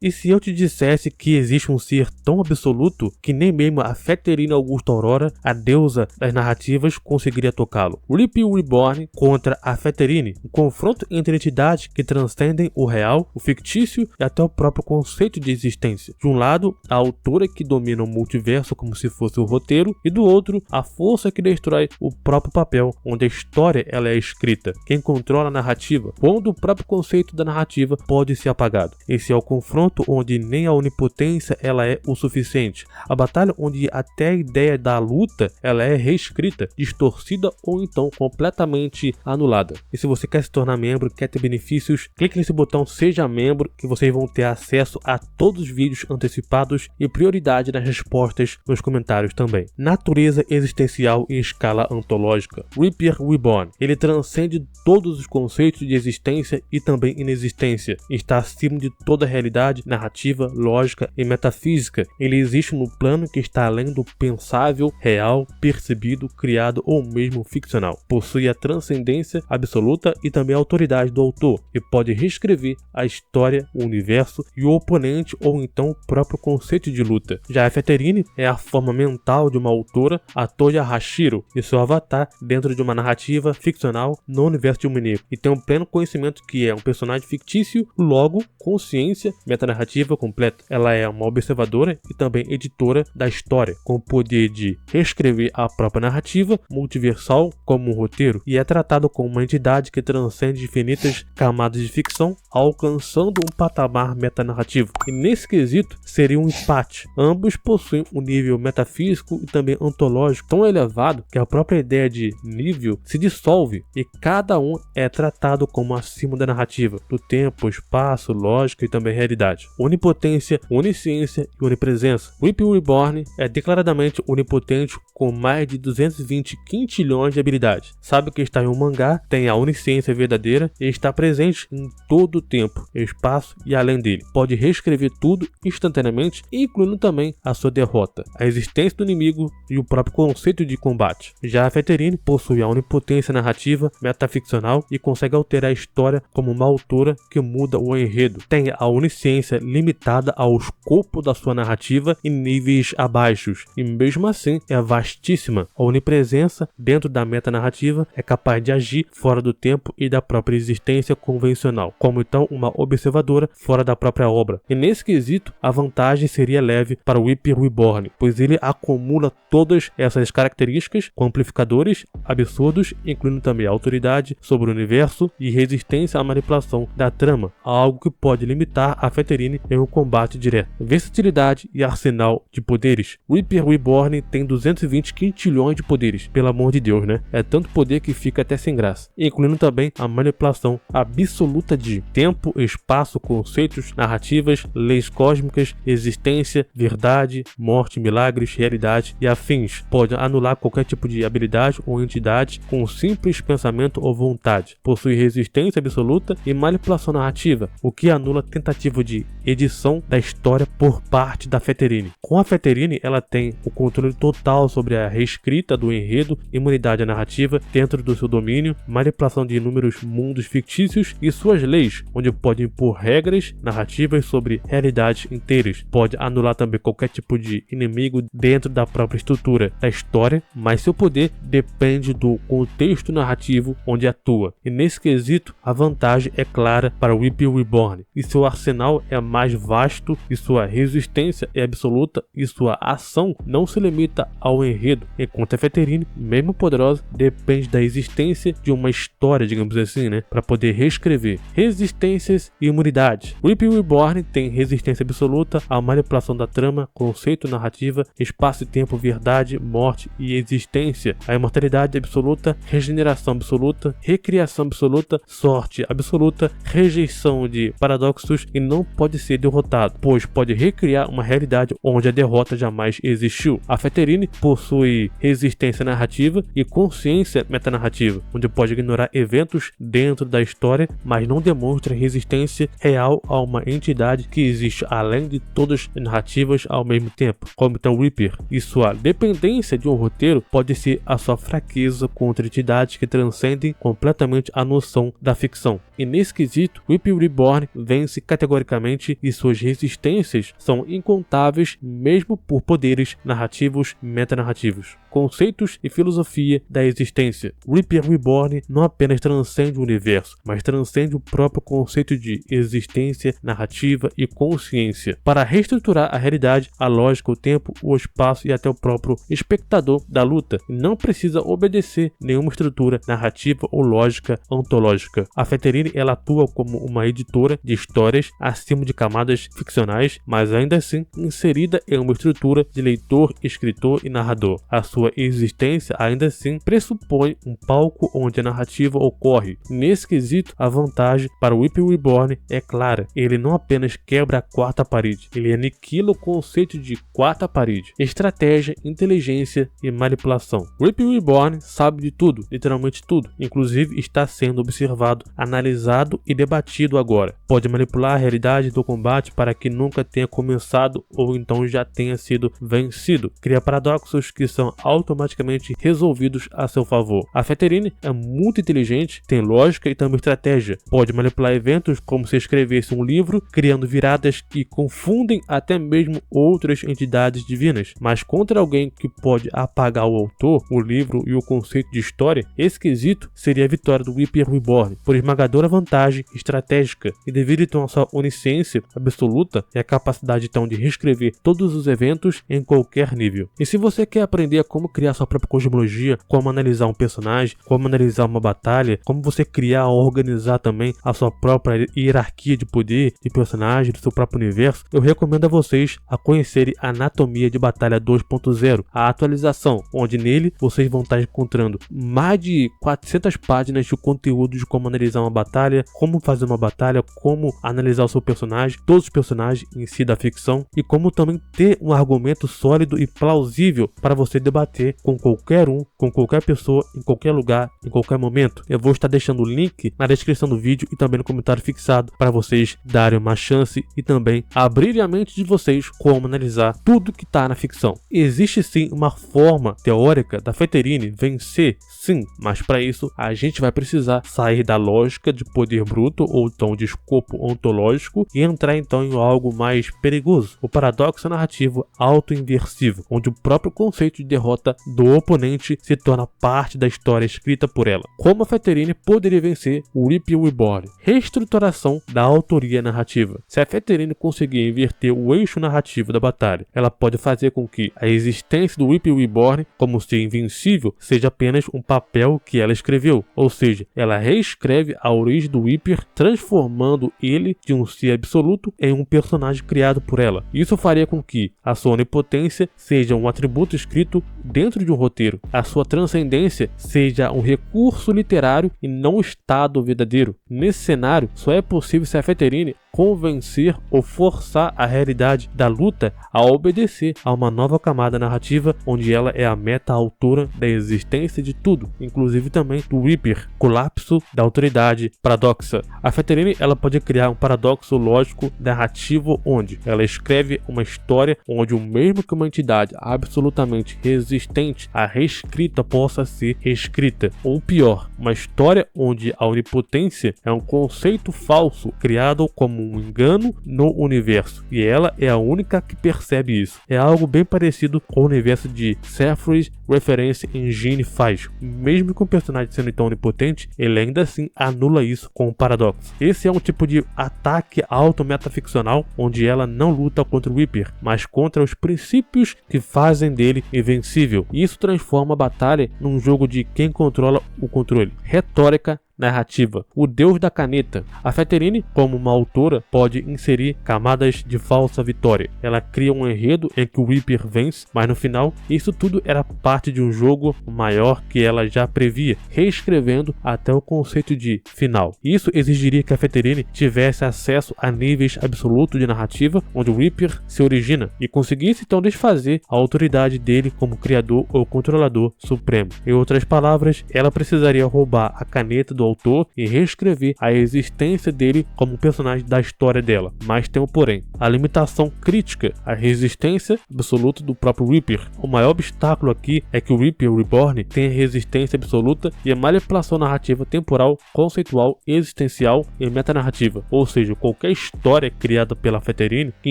E se eu te dissesse que existe um ser tão absoluto que nem mesmo a Feterine Augusta Aurora, a deusa das narrativas, conseguiria tocá-lo? Rip Reborn contra a Feterine, um confronto entre entidades que transcendem o real, o fictício e até o próprio conceito de existência. De um lado, a autora que domina o multiverso como se fosse o roteiro, e do outro, a força que destrói o próprio papel, onde a história ela é escrita. Quem controla a narrativa, quando o próprio conceito da narrativa pode ser apagado. Esse é o confronto onde nem a onipotência ela é o suficiente. A batalha onde até a ideia da luta ela é reescrita, distorcida ou então completamente anulada. E se você quer se tornar membro, quer ter benefícios, clique nesse botão Seja Membro que vocês vão ter acesso a todos os vídeos antecipados e prioridade nas respostas nos comentários também. Natureza existencial em escala ontológica. Rip Reborn. Ele transcende todos os conceitos de existência e também inexistência. Está acima de toda a realidade, narrativa, lógica e metafísica. Ele existe no plano que está além do pensável, real, percebido, criado ou mesmo ficcional. Possui a transcendência absoluta e também a autoridade do autor, e pode reescrever a história, o universo e o oponente ou então o próprio conceito de luta. Já a Feterine é a forma mental de uma autora, a Toya Hashiro, e seu avatar dentro de uma narrativa ficcional no universo de Umineko, e tem um pleno conhecimento que é um personagem fictício, logo consciência metanarrativa completa. Ela é uma observadora e também editora da história, com o poder de reescrever a própria narrativa multiversal como um roteiro, e é tratado como uma entidade que transcende infinitas camadas de ficção, alcançando um patamar metanarrativo. E nesse quesito seria um empate. Ambos possuem um nível metafísico e também ontológico tão elevado que a própria ideia de nível se dissolve e cada um é tratado como acima da narrativa, do tempo, espaço, lógica e também realidade. Onipotência, onisciência e onipresença. Rip Reborn é declaradamente onipotente com mais de 220 quintilhões de habilidades. Sabe que está em um mangá, tem a onisciência verdadeira e está presente em todo o tempo, espaço e além dele. Pode reescrever tudo instantaneamente, incluindo também a sua derrota, a existência do inimigo e o próprio conceito de combate. Já a Feterine possui a onipotência narrativa, metaficcional e consegue alterar a história como uma autora que muda o enredo. Tem a onisciência limitada ao escopo da sua narrativa em níveis abaixos, e mesmo assim é vastíssima. A onipresença dentro da metanarrativa é capaz de agir fora do tempo e da própria existência convencional, como então uma observadora fora da própria obra. E nesse quesito, a vantagem seria leve para o Rip Reborn, pois ele acumula todas essas características com amplificadores absurdos, incluindo também autoridade sobre o universo e resistência à manipulação da trama, algo que pode limitar a Feterine em um combate direto. Versatilidade e arsenal de poderes. Rip Reborn tem 220 quintilhões de poderes, pelo amor de Deus, né? É tanto poder que fica até sem graça, incluindo também a manipulação absoluta de tempo, espaço, conceitos, narrativas, leis cósmicas, existência, verdade, morte, milagres, realidade e afins. Pode anular qualquer tipo de habilidade ou entidade com um simples pensamento ou vontade. Possui resistência absoluta e manipulação narrativa, o que anula a tentativa de edição da história por parte da Feterine. Com a Feterine, ela tem o controle total sobre a reescrita do enredo, imunidade à narrativa dentro do seu domínio, manipulação de inúmeros mundos fictícios e suas leis, onde pode impor regras narrativas sobre realidades inteiras. Pode anular também qualquer tipo de inimigo dentro da própria estrutura da história, mas seu poder depende do contexto narrativo onde atua. E nesse quesito, a vantagem é clara para o Rip Reborn, e seu arsenal é mais vasto, e sua resistência é absoluta, e sua ação não se limita ao enredo, enquanto a Feterine, mesmo poderosa, depende da existência de uma história, digamos assim, né, para poder reescrever. Resistências e imunidade. Rip Reborn tem resistência absoluta à manipulação da trama, conceito, narrativa, espaço e tempo, verdade, morte e existência, a imortalidade absoluta, regeneração absoluta, recriação absoluta, sorte absoluta, rejeição de paradoxos e não pode ser derrotado, pois pode recriar uma realidade onde a derrota jamais existiu. A Feterine possui resistência narrativa e consciência metanarrativa, onde pode ignorar eventos dentro da história, mas não demonstra resistência real a uma entidade que existe além de todas as narrativas ao mesmo tempo, como então Reaper, e sua dependência de um roteiro pode ser a sua fraqueza contra entidades que transcendem completamente a noção da ficção. E nesse quesito, Rip Reborn vence categoricamente mente e suas resistências são incontáveis mesmo por poderes narrativos metanarrativos, conceitos e filosofia da existência. Reaper Reborn não apenas transcende o universo, mas transcende o próprio conceito de existência, narrativa e consciência. Para reestruturar a realidade, a lógica, o tempo, o espaço e até o próprio espectador da luta, e não precisa obedecer nenhuma estrutura narrativa ou lógica ontológica. A Fettering ela atua como uma editora de histórias acima de camadas ficcionais, mas ainda assim inserida em uma estrutura de leitor, escritor e narrador. A sua existência ainda assim pressupõe um palco onde a narrativa ocorre. Nesse quesito, a vantagem para o Reaper Reborn é clara. Ele não apenas quebra a quarta parede, ele aniquila o conceito de quarta parede, estratégia, inteligência e manipulação. Reaper Reborn sabe de tudo, literalmente tudo, inclusive está sendo observado, analisado e debatido agora. Pode manipular a realidade do combate para que nunca tenha começado ou então já tenha sido vencido. Cria paradoxos que são automaticamente resolvidos a seu favor. A Fettering é muito inteligente, tem lógica e também estratégia. Pode manipular eventos como se escrevesse um livro, criando viradas que confundem até mesmo outras entidades divinas. Mas contra alguém que pode apagar o autor, o livro e o conceito de história, esse quesito seria a vitória do Reaper Reborn, por esmagadora vantagem estratégica, e devido então à sua onisciência absoluta e a capacidade então de reescrever todos os eventos em qualquer nível. E se você quer aprender como criar sua própria cosmologia, como analisar um personagem, como analisar uma batalha, como você criar ou organizar também a sua própria hierarquia de poder, de personagem, do seu próprio universo, eu recomendo a vocês a conhecerem a Anatomia de Batalha 2.0, a atualização, onde nele vocês vão estar encontrando mais de 400 páginas de conteúdo de como analisar uma batalha, como fazer uma batalha, como analisar o seu personagem, todos os personagens em si da ficção, e como também ter um argumento sólido e plausível para você debater com qualquer um, com qualquer pessoa, em qualquer lugar, em qualquer momento. Eu vou estar deixando o link na descrição do vídeo e também no comentário fixado para vocês darem uma chance e também abrirem a mente de vocês como analisar tudo que está na ficção. Existe sim uma forma teórica da Fettering vencer, sim, mas para isso a gente vai precisar sair da lógica de poder bruto ou então de escopo ontológico e entrar então em algo mais perigoso, o paradoxo narrativo auto-inversivo, onde o próprio conceito de derrota do oponente se torna parte da história escrita por ela. Como a Fettering poderia vencer o Reaper Reborn? Reestruturação da autoria narrativa. Se a Fettering conseguir inverter o eixo narrativo da batalha, ela pode fazer com que a existência do Reaper Reborn como ser invencível seja apenas um papel que ela escreveu, ou seja, ela reescreve a origem do Reaper, transformando ele de um ser absoluto em um personagem criado por ela. Isso faria com que a sua onipotência seja um atributo escrito dentro de um roteiro, a sua transcendência seja um recurso literário e não um estado verdadeiro. Nesse cenário, só é possível se a Fettering convencer ou forçar a realidade da luta a obedecer a uma nova camada narrativa onde ela é a meta-autora da existência de tudo, inclusive também do Reaper, colapso da autoridade, paradoxa. A Fettering ela pode criar um paradoxo lógico narrativo onde ela escreve uma história onde o mesmo que uma entidade absolutamente resistente à reescrita possa ser reescrita, ou pior, uma história onde a onipotência é um conceito falso criado como um engano no universo, e ela é a única que percebe isso. É algo bem parecido com o universo de Sephiroth Reference Engine faz. Mesmo com o personagem sendo tão onipotente, ele ainda assim anula isso com o paradoxo. Esse é um tipo de ataque auto-metaficcional onde ela não luta contra o Reaper, mas contra os princípios que fazem dele invencível. Isso transforma a batalha num jogo de quem controla o controle. Retórica narrativa. O deus da caneta. A Fettering, como uma autora, pode inserir camadas de falsa vitória. Ela cria um enredo em que o Reaper vence, mas no final, isso tudo era parte de um jogo maior que ela já previa, reescrevendo até o conceito de final. Isso exigiria que a Fettering tivesse acesso a níveis absolutos de narrativa, onde o Reaper se origina, e conseguisse então desfazer a autoridade dele como criador ou controlador supremo. Em outras palavras, ela precisaria roubar a caneta do autor em reescrever a existência dele como personagem da história dela. Mas tem um porém: a limitação crítica à resistência absoluta do próprio Reaper. O maior obstáculo aqui é que o Reaper Reborn tem a resistência absoluta e a manipulação narrativa temporal, conceitual, existencial e metanarrativa. Ou seja, qualquer história criada pela Fettering que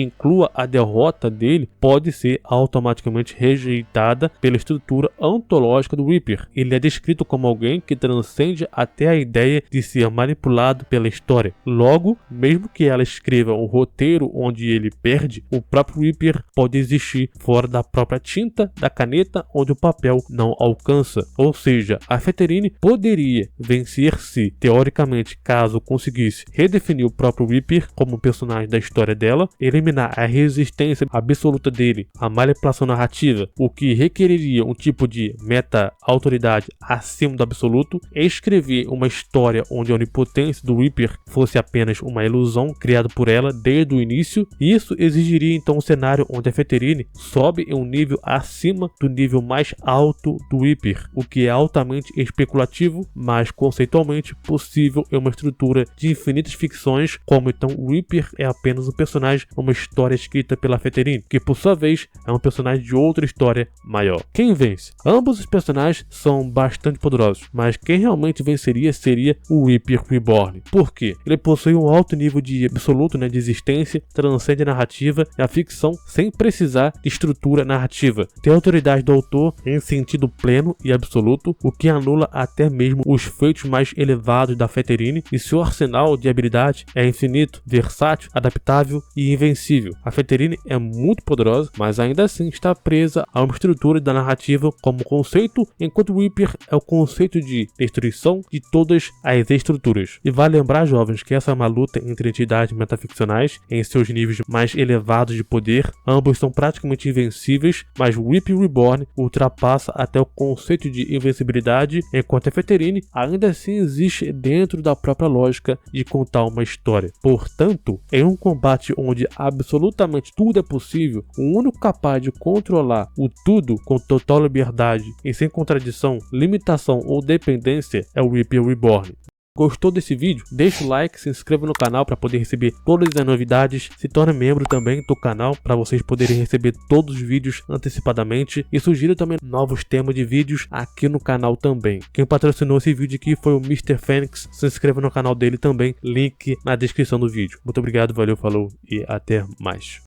inclua a derrota dele pode ser automaticamente rejeitada pela estrutura ontológica do Reaper. Ele é descrito como alguém que transcende até a ideia de ser manipulado pela história. Logo, mesmo que ela escreva um roteiro onde ele perde, o próprio Reaper pode existir fora da própria tinta da caneta onde o papel não alcança. Ou seja, a Fettering poderia vencer-se, teoricamente, caso conseguisse redefinir o próprio Reaper como personagem da história dela, eliminar a resistência absoluta dele, a manipulação narrativa, o que requeriria um tipo de meta-autoridade acima do absoluto, escrever uma história onde a onipotência do Reaper fosse apenas uma ilusão criada por ela desde o início. Isso exigiria então um cenário onde a Fettering sobe em um nível acima do nível mais alto do Reaper, o que é altamente especulativo, mas conceitualmente possível em uma estrutura de infinitas ficções, como então o Reaper é apenas um personagem, uma história escrita pela Fettering, que por sua vez é um personagem de outra história maior. Quem vence? Ambos os personagens são bastante poderosos, mas quem realmente venceria seria o Reaper Reborn. Por quê? Ele possui um alto nível de absoluto, de existência, transcende a narrativa e a ficção sem precisar de estrutura narrativa. Tem a autoridade do autor em sentido pleno e absoluto, o que anula até mesmo os feitos mais elevados da Fettering, e seu arsenal de habilidade é infinito, versátil, adaptável e invencível. A Fettering é muito poderosa, mas ainda assim está presa a uma estrutura da narrativa como conceito, enquanto o Reaper é o conceito de destruição de todas as estruturas. E vale lembrar, jovens, que essa é uma luta entre entidades metaficcionais em seus níveis mais elevados de poder. Ambos são praticamente invencíveis, mas o Reaper Reborn ultrapassa até o conceito de invencibilidade, enquanto a Fettering ainda assim existe dentro da própria lógica de contar uma história. Portanto, em um combate onde absolutamente tudo é possível, o único capaz de controlar o tudo com total liberdade e sem contradição, limitação ou dependência é o Reaper Reborn. Gostou desse vídeo? Deixa o like, se inscreva no canal para poder receber todas as novidades, se torne membro também do canal para vocês poderem receber todos os vídeos antecipadamente, e sugira também novos temas de vídeos aqui no canal também. Quem patrocinou esse vídeo aqui foi o Mr. Fênix, se inscreva no canal dele também, link na descrição do vídeo. Muito obrigado, valeu, falou e até mais.